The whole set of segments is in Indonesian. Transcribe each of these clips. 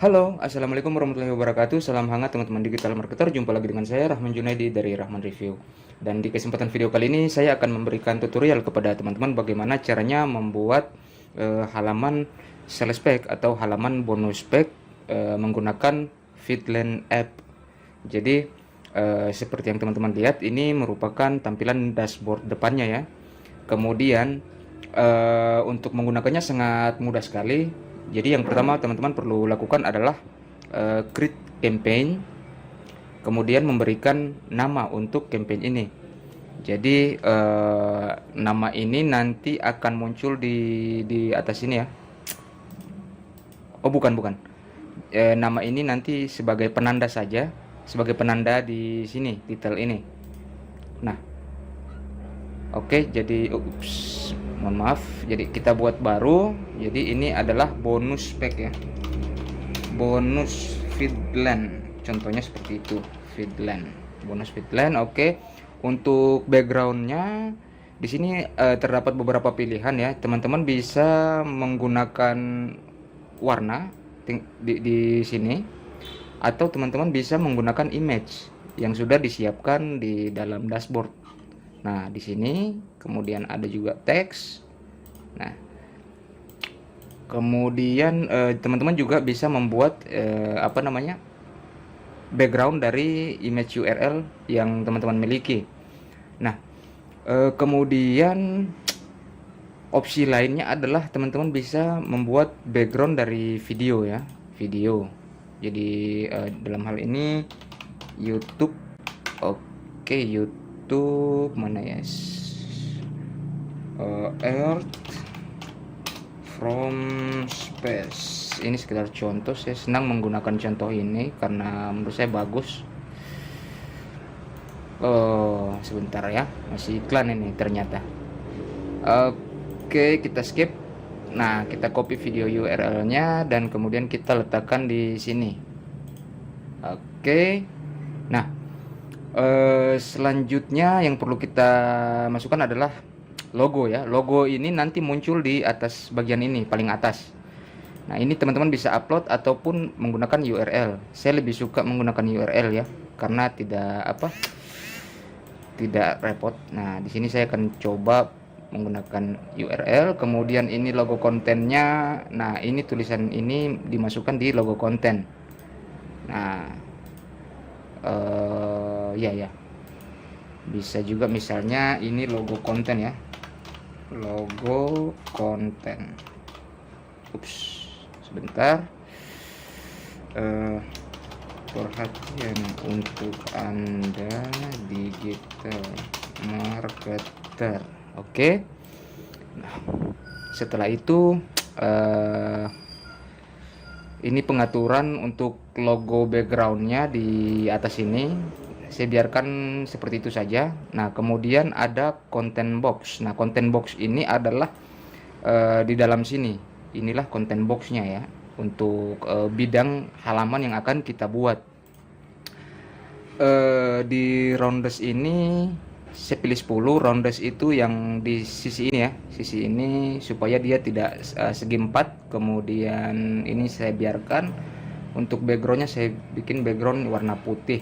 Halo, assalamualaikum warahmatullahi wabarakatuh. Salam hangat teman-teman digital marketer. Jumpa lagi dengan saya Rahman Junaidi dari Rahman Review. Dan di kesempatan video kali ini saya akan memberikan tutorial kepada teman-teman bagaimana caranya membuat halaman sales pack atau halaman bonus pack menggunakan Feedland app. Jadi seperti yang teman-teman lihat, ini merupakan tampilan dashboard depannya ya. Kemudian untuk menggunakannya sangat mudah sekali. Jadi yang pertama teman-teman perlu lakukan adalah create campaign, kemudian memberikan nama untuk campaign ini. Jadi nama ini nanti akan muncul di atas ini ya. Oh bukan. Nama ini nanti sebagai penanda saja, sebagai penanda di sini title ini. Nah, oke, jadi mohon maaf. Jadi kita buat baru. Jadi ini adalah bonus pack ya. Bonus Feedland. Contohnya seperti itu, Feedland. Bonus Feedland. Oke. Untuk backgroundnya di sini terdapat beberapa pilihan ya. Teman-teman bisa menggunakan warna di sini, atau teman-teman bisa menggunakan image yang sudah disiapkan di dalam dashboard. Nah, di sini kemudian ada juga teks. Nah, kemudian teman-teman juga bisa membuat background dari image URL yang teman-teman miliki. Nah, kemudian opsi lainnya adalah teman-teman bisa membuat background dari video ya, video. Jadi dalam hal ini YouTube. Oke, YouTube mana ya? Earth from Space. Ini sekedar contoh, saya senang menggunakan contoh ini karena menurut saya bagus. Oh, sebentar ya, masih iklan ini ternyata. Oke, kita skip. Nah, kita copy video URL-nya dan kemudian kita letakkan di sini. Oke. Nah, selanjutnya yang perlu kita masukkan adalah logo ya. Logo ini nanti muncul di atas bagian ini, paling atas. Nah, ini teman-teman bisa upload ataupun menggunakan URL. Saya lebih suka menggunakan URL ya, karena tidak repot. Nah, di sini saya akan coba menggunakan URL. Kemudian ini logo kontennya. Nah, ini tulisan ini dimasukkan di logo konten. Nah, ya. Bisa juga misalnya ini logo konten ya. Logo konten. Ups, sebentar. Perhatian untuk Anda digital marketer. Oke. Nah, setelah itu ini pengaturan untuk logo backgroundnya di atas ini. Saya biarkan seperti itu saja. Nah, kemudian ada content box. Nah, content box ini adalah di dalam sini. Inilah content boxnya ya, untuk bidang halaman yang akan kita buat. Di roundes ini saya pilih 10. Roundes itu yang di sisi ini ya, sisi ini, supaya dia tidak segi 4. Kemudian ini saya biarkan. Untuk backgroundnya saya bikin background warna putih.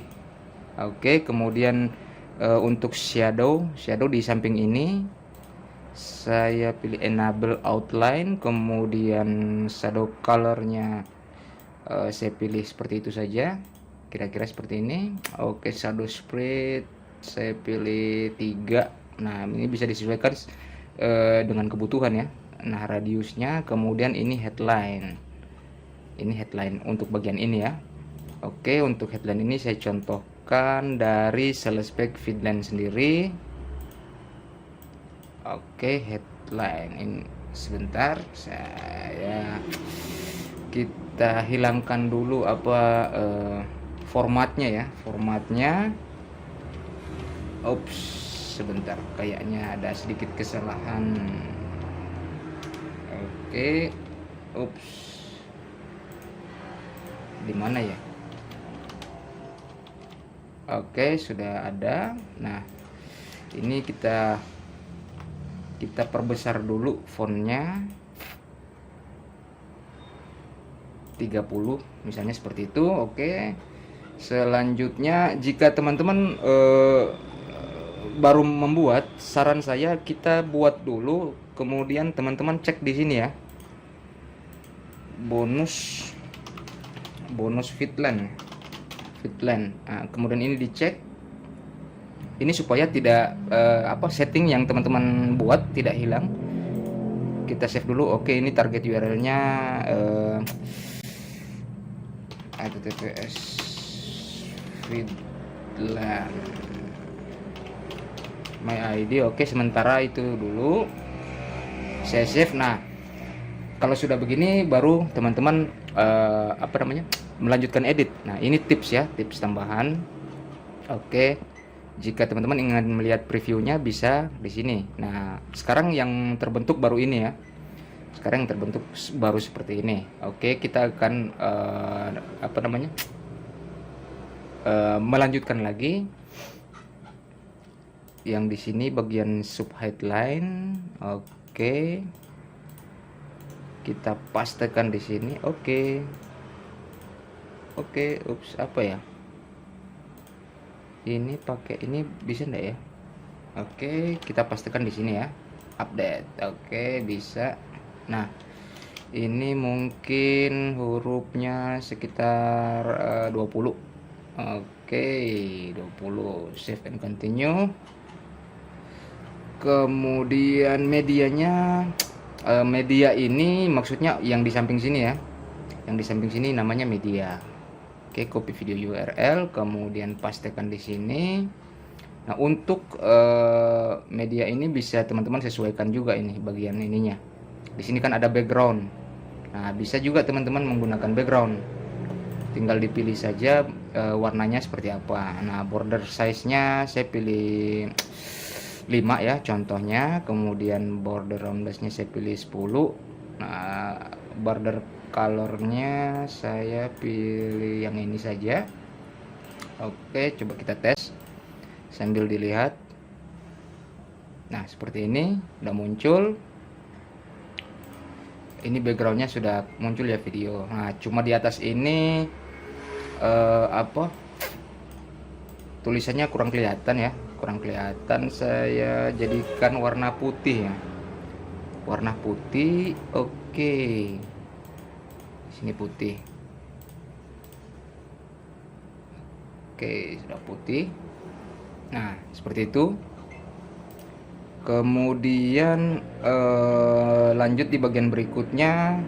Oke, kemudian untuk shadow di samping ini saya pilih enable outline. Kemudian shadow colornya saya pilih seperti itu saja, kira-kira seperti ini. Oke, shadow spread saya pilih 3. Nah, ini bisa disesuaikan dengan kebutuhan ya. Nah, radiusnya. Kemudian ini headline untuk bagian ini ya. Oke, untuk headline ini saya contohkan dari sales pack Feedland sendiri. Oke, headline ini sebentar, kita hilangkan dulu formatnya ya, Ups, sebentar, kayaknya ada sedikit kesalahan. Oke, ups, di mana ya? Oke, sudah ada. Nah, ini kita perbesar dulu fontnya. 30 misalnya seperti itu. Oke. Selanjutnya jika teman-teman baru membuat, saran saya kita buat dulu, kemudian teman-teman cek di sini ya, bonus fitland. Nah, kemudian ini dicek, ini supaya tidak setting yang teman-teman buat tidak hilang. Kita save dulu. Oke, ini target URL-nya https fitland my ID. Oke, sementara itu dulu saya save. Nah, kalau sudah begini baru teman-teman melanjutkan edit. Nah, ini tips ya, tips tambahan. Oke, jika teman-teman ingin melihat previewnya bisa di sini. Nah, sekarang yang terbentuk baru ini ya. Sekarang yang terbentuk baru seperti ini. Oke, kita akan melanjutkan lagi. Yang di sini bagian sub headline. Oke, kita pastekan di sini. Oke, ups, apa ya? Ini pakai ini bisa enggak ya? Oke, kita pastekan di sini ya. Update. Oke, bisa. Nah, ini mungkin hurufnya sekitar 20. Oke, 20. Save and continue. Kemudian medianya, media ini maksudnya yang di samping sini ya. Yang di samping sini namanya media. Oke, copy video URL, kemudian pastekan di sini. Nah, untuk media ini bisa teman-teman sesuaikan juga ini bagian ininya. Di sini kan ada background. Nah, bisa juga teman-teman menggunakan background. Tinggal dipilih saja warnanya seperti apa. Nah, border size-nya saya pilih 5 ya contohnya. Kemudian border roundness-nya saya pilih 10. Nah, border colornya saya pilih yang ini saja. Oke, coba kita tes sambil dilihat. Nah, seperti ini udah muncul. Ini backgroundnya sudah muncul ya video. Nah, cuma di atas ini tulisannya kurang kelihatan ya, kurang kelihatan. Saya jadikan warna putih ya, warna putih. Oke, sini putih. Oke, sudah putih. Nah, seperti itu. Kemudian lanjut di bagian berikutnya.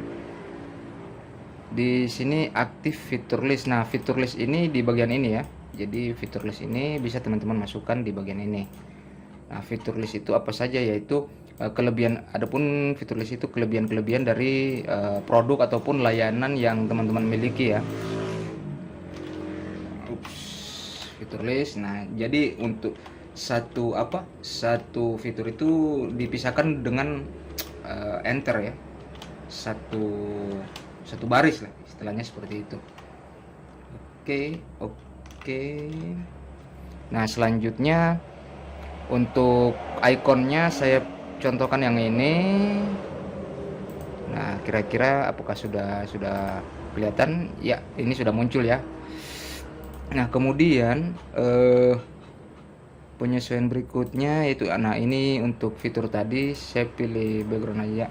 Di sini aktif fitur list. Nah, fitur list ini di bagian ini ya. Jadi fitur list ini bisa teman-teman masukkan di bagian ini. Nah, fitur list itu apa saja, yaitu kelebihan. Adapun fitur list itu kelebihan-kelebihan dari produk ataupun layanan yang teman-teman miliki ya. Fitur list. Nah, jadi untuk satu fitur itu dipisahkan dengan enter ya, satu baris lah istilahnya, seperti itu. Oke. Nah, selanjutnya untuk ikonnya saya contohkan yang ini. Nah, kira-kira apakah sudah kelihatan ya? Ini sudah muncul ya. Nah, kemudian penyesuaian berikutnya yaitu, nah ini untuk fitur tadi saya pilih background aja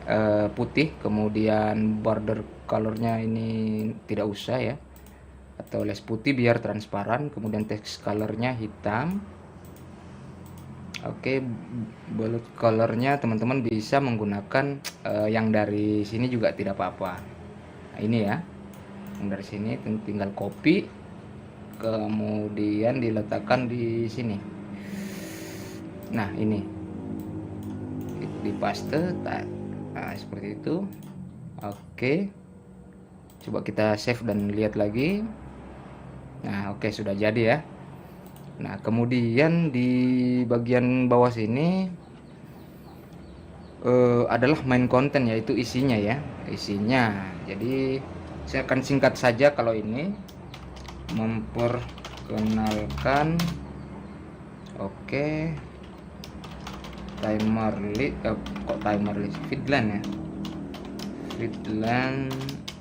putih, kemudian border colornya ini tidak usah ya, atau les putih biar transparan, kemudian text colornya hitam. Oke, bullet colornya teman-teman bisa menggunakan yang dari sini juga tidak apa-apa. Nah, ini ya, yang dari sini tinggal copy, kemudian diletakkan di sini. Nah, ini dipaste. Nah, seperti itu. Oke, coba kita save dan lihat lagi. Nah, oke, sudah jadi ya. Nah, kemudian di bagian bawah sini adalah main content, yaitu isinya ya, isinya. Jadi saya akan singkat saja. Kalau ini memperkenalkan, oke, timer list fitland ya, fitland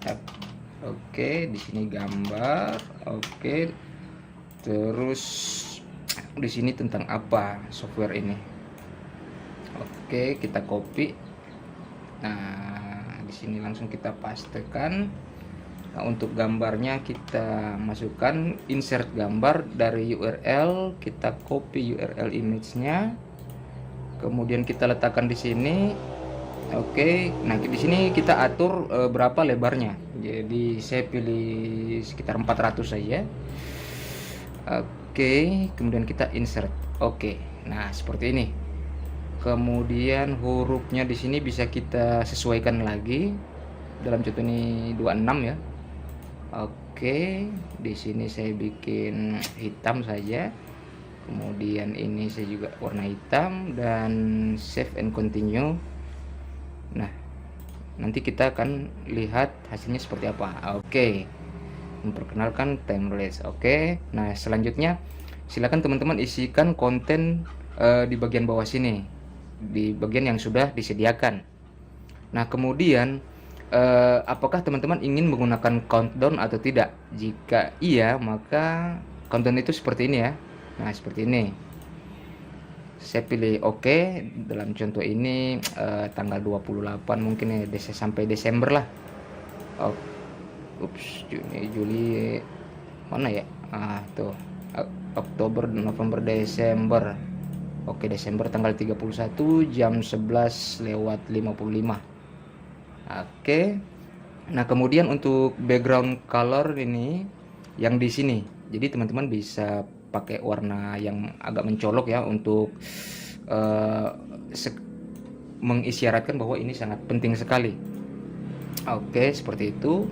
app. Oke, di sini gambar. Oke. Terus di sini tentang apa software ini? Oke, kita copy. Nah, di sini langsung kita pastekan. Nah, untuk gambarnya kita masukkan insert gambar dari URL, kita copy URL image-nya. Kemudian kita letakkan di sini. Oke, nah di sini kita atur berapa lebarnya. Jadi saya pilih sekitar 400 saja. Oke, kemudian kita insert. Oke, nah seperti ini. Kemudian hurufnya di sini bisa kita sesuaikan lagi. Dalam contoh ini 26 ya. Oke, di sini saya bikin hitam saja. Kemudian ini saya juga warna hitam dan save and continue. Nah, nanti kita akan lihat hasilnya seperti apa. Oke. Memperkenalkan timeless. Oke. Nah, selanjutnya silakan teman-teman isikan konten di bagian bawah sini, di bagian yang sudah disediakan. Nah, kemudian apakah teman-teman ingin menggunakan countdown atau tidak? Jika iya, maka countdown itu seperti ini ya. Nah, seperti ini. Saya pilih oke. Dalam contoh ini tanggal 28 mungkin ya, sampai Desember lah. Juni, Juli, mana ya? Tuh. Oktober, November, Desember. Oke, Desember tanggal 31 jam 11:55. Oke. Nah, kemudian untuk background color ini yang di sini. Jadi teman-teman bisa pakai warna yang agak mencolok ya untuk mengisyaratkan bahwa ini sangat penting sekali. Oke, seperti itu.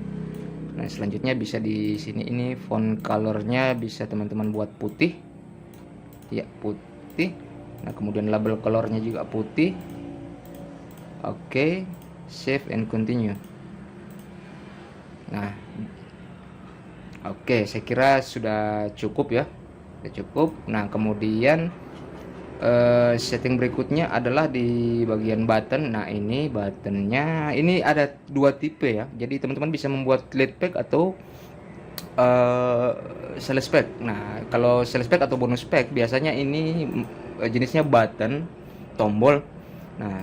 Nah, selanjutnya bisa di sini ini font colornya bisa teman-teman buat putih. Ya, putih. Nah, kemudian label colornya juga putih. Oke, save and continue. Nah, oke, saya kira sudah cukup ya. Sudah cukup. Nah, kemudian setting berikutnya adalah di bagian button. Nah, ini buttonnya ini ada dua tipe ya. Jadi teman-teman bisa membuat lead pack atau sales pack. Nah, kalau sales pack atau bonus pack biasanya ini jenisnya button, tombol. Nah,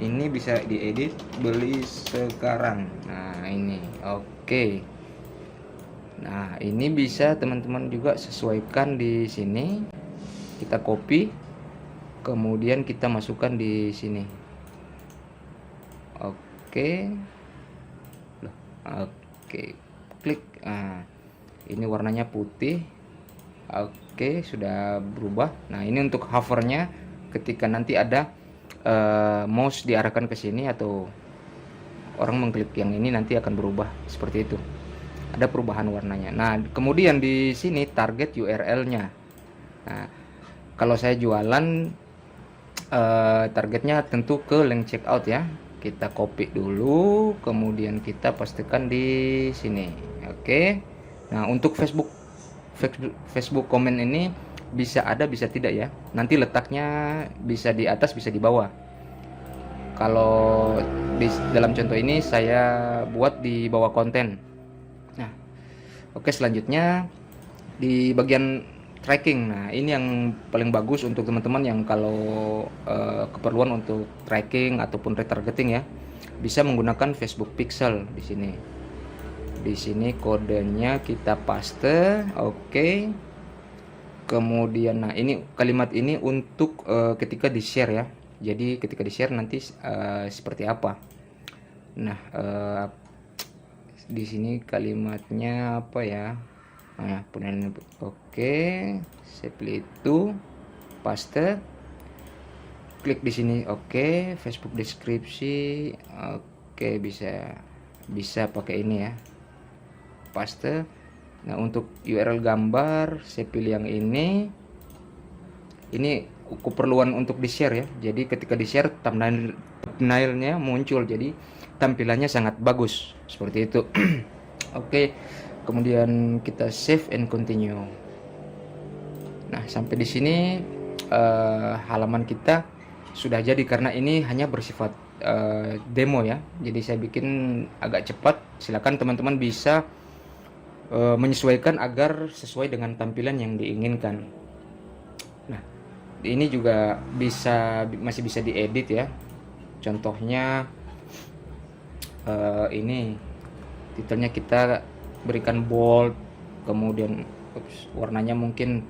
ini bisa diedit, beli sekarang. Nah, ini oke. Nah, ini bisa teman-teman juga sesuaikan di sini. Kita copy. Kemudian kita masukkan di sini. Oke. Oke. Klik. Nah, ini warnanya putih. Oke, sudah berubah. Nah, ini untuk hovernya ketika nanti ada mouse diarahkan ke sini atau orang mengklik yang ini nanti akan berubah seperti itu. Ada perubahan warnanya. Nah, kemudian di sini target URL-nya. Nah, kalau saya jualan targetnya tentu ke link checkout ya. Kita copy dulu, kemudian kita pastikan di sini. Oke. Nah, untuk Facebook komen ini bisa ada bisa tidak ya. Nanti letaknya bisa di atas bisa di bawah. Kalau dalam contoh ini saya buat di bawah konten. Nah, oke, selanjutnya di bagian tracking. Nah, ini yang paling bagus untuk teman-teman yang kalau keperluan untuk tracking ataupun retargeting ya, bisa menggunakan Facebook Pixel di sini. Di sini kodenya kita paste, oke. Kemudian, nah ini kalimat ini untuk ketika di share ya. Jadi ketika di share nanti seperti apa? Nah, di sini kalimatnya apa ya? Nah, penilaian oke, saya pilih itu, paste, klik di sini, oke, Facebook deskripsi, oke, bisa pakai ini ya, paste. Nah, untuk URL gambar saya pilih yang ini keperluan untuk di share ya. Jadi ketika di share thumbnailnya muncul, jadi tampilannya sangat bagus seperti itu. Oke. Kemudian kita save and continue. Nah, sampai di sini halaman kita sudah jadi karena ini hanya bersifat demo ya. Jadi saya bikin agak cepat. Silakan teman-teman bisa menyesuaikan agar sesuai dengan tampilan yang diinginkan. Nah, ini juga masih bisa diedit ya. Contohnya ini titelnya kita berikan bold, kemudian warnanya mungkin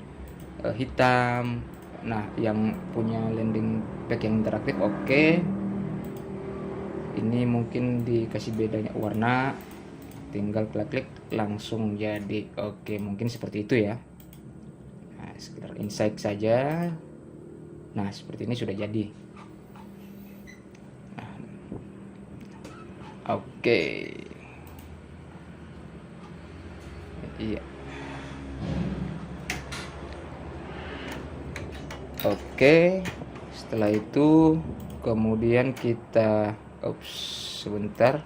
hitam. Nah, yang punya landing page yang interaktif, oke. Ini mungkin dikasih bedanya warna, tinggal klik langsung jadi. Oke, mungkin seperti itu ya. Nah, sekedar insight saja. Nah, seperti ini sudah jadi. Nah, oke. Iya. Oke, setelah itu kemudian kita sebentar.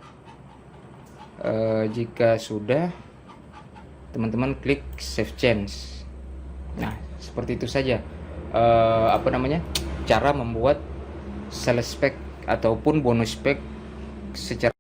Jika sudah, teman-teman klik save change. Nah, seperti itu saja cara membuat sales pack ataupun bonus pack secara